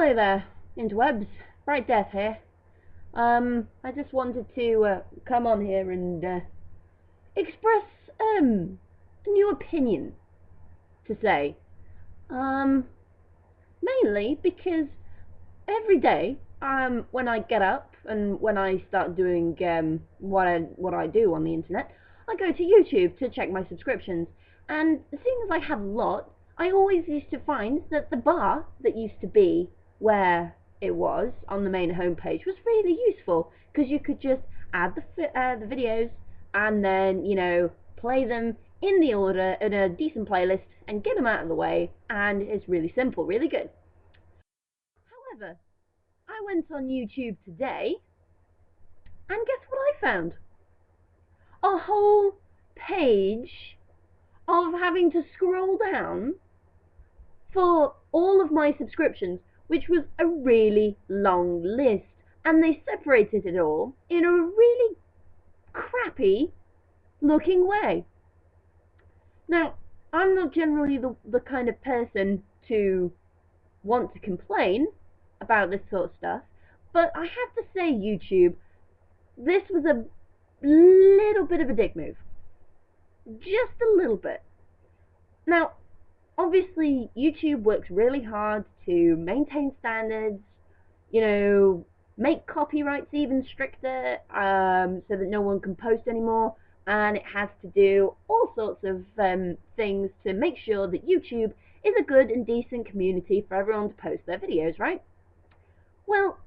Hello there, interwebs. Bright Death here. I just wanted to come on here and express a new opinion to say. Um, Mainly because every day, when I get up and when I start doing what I do on the internet, I go to YouTube to check my subscriptions. And seeing as I have a lot, I always used to find that the bar that used to be where it was on the main homepage was really useful because you could just add the videos and then play them in the order in a decent playlist and get them out of the way, and it's really simple, really good. However, I went on YouTube today, and guess what I found? A whole page of having to scroll down for all of my subscriptions, which was a really long list. And they separated it all in a really crappy looking way. Now, I'm not generally the kind of person to want to complain about this sort of stuff, but I have to say, YouTube, this was a little bit of a dick move. Just a little bit. Now, obviously, YouTube works really hard to maintain standards, make copyrights even stricter, so that no one can post anymore, and it has to do all sorts of things to make sure that YouTube is a good and decent community for everyone to post their videos, right? Well,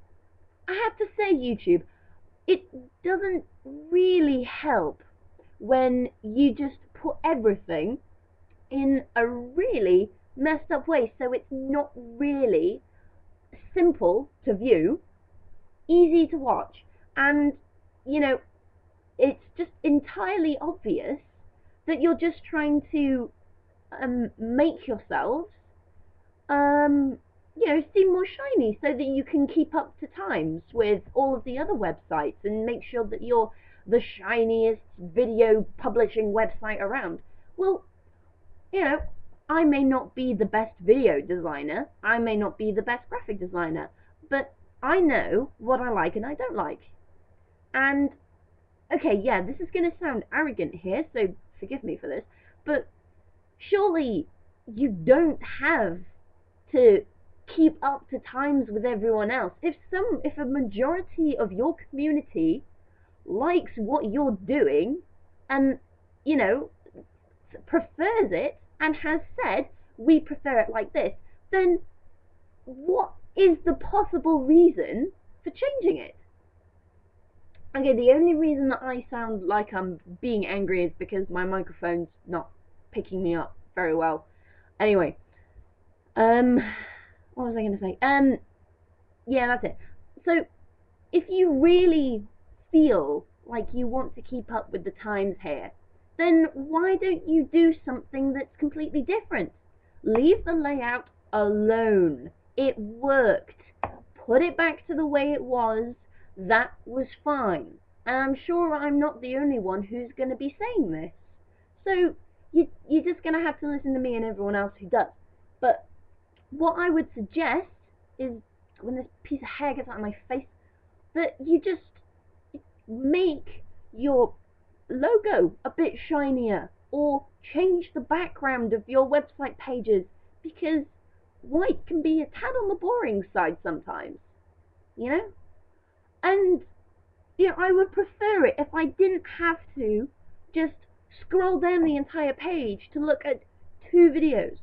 I have to say, YouTube, it doesn't really help when you just put everything in a really messed up way, so it's not really simple to view, easy to watch, and it's just entirely obvious that you're just trying to make yourselves seem more shiny so that you can keep up to times with all of the other websites and make sure that you're the shiniest video publishing website around. Well, I may not be the best video designer, I may not be the best graphic designer, but I know what I like and I don't like. And, okay, yeah, this is going to sound arrogant here, so forgive me for this, but surely you don't have to keep up to times with everyone else. If a majority of your community likes what you're doing and, prefers it, and has said, we prefer it like this, then what is the possible reason for changing it? Okay, the only reason that I sound like I'm being angry is because my microphone's not picking me up very well. Anyway, what was I going to say? Yeah, that's it. So, if you really feel like you want to keep up with the times here, then why don't you do something that's completely different? Leave the layout alone. It worked. Put it back to the way it was. That was fine. And I'm sure I'm not the only one who's going to be saying this. So you're just going to have to listen to me and everyone else who does. But what I would suggest is, when this piece of hair gets out of my face, that you just make your logo a bit shinier, or change the background of your website pages, because white can be a tad on the boring side sometimes, and I would prefer it if I didn't have to just scroll down the entire page to look at 2 videos.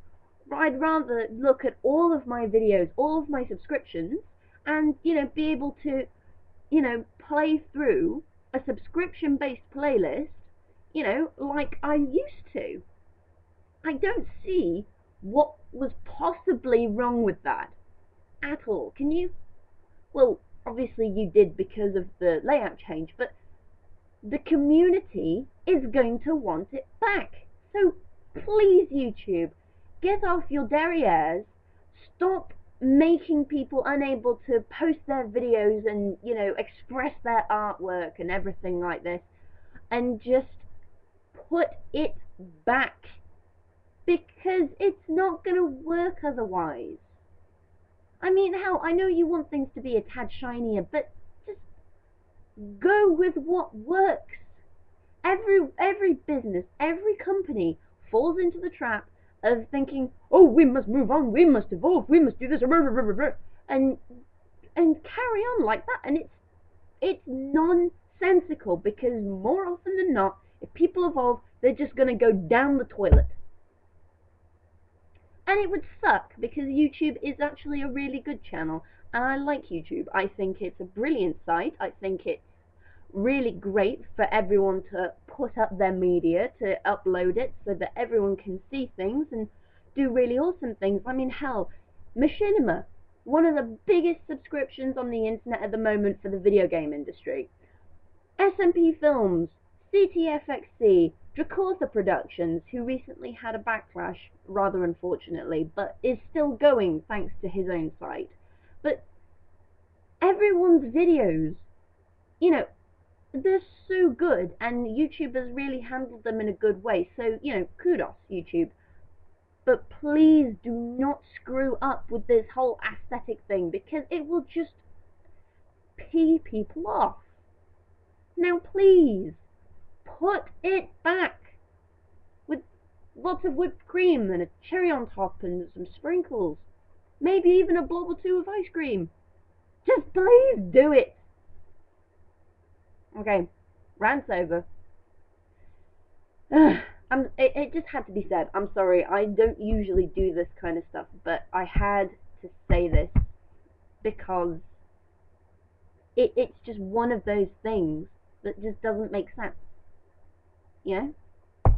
I'd rather look at all of my videos, all of my subscriptions, and be able to play through a subscription-based playlist, like I used to. I don't see what was possibly wrong with that at all. Can you? Well, obviously you did because of the layout change, but the community is going to want it back. So please, YouTube, get off your derrieres. Stop making people unable to post their videos and express their artwork and everything like this, and just put it back, because it's not going to work otherwise. I mean, hell, I know you want things to be a tad shinier, but just go with what works. Every business, every company falls into the trap of thinking, oh, we must move on, we must evolve, we must do this, and carry on like that, and it's nonsensical, because more often than not, if people evolve, they're just going to go down the toilet. And it would suck, because YouTube is actually a really good channel, and I like YouTube. I think it's a brilliant site. I think it's really great for everyone to put up their media, to upload it so that everyone can see things and do really awesome things. I mean, hell, Machinima, one of the biggest subscriptions on the internet at the moment for the video game industry. SMP Films, CTFXC, Dracortha Productions, who recently had a backlash, rather unfortunately, but is still going thanks to his own site. But everyone's videos, you know, they're so good, and YouTube has really handled them in a good way. So, you know, kudos, YouTube. But please do not screw up with this whole aesthetic thing, because it will just pee people off. Now, please, put it back with lots of whipped cream and a cherry on top and some sprinkles. Maybe even a blob or two of ice cream. Just please do it. Okay, rant's over. It just had to be said. I'm sorry, I don't usually do this kind of stuff, but I had to say this because it's just one of those things that just doesn't make sense. You know?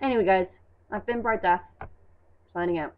Anyway, guys, I've been Bright Death, signing out.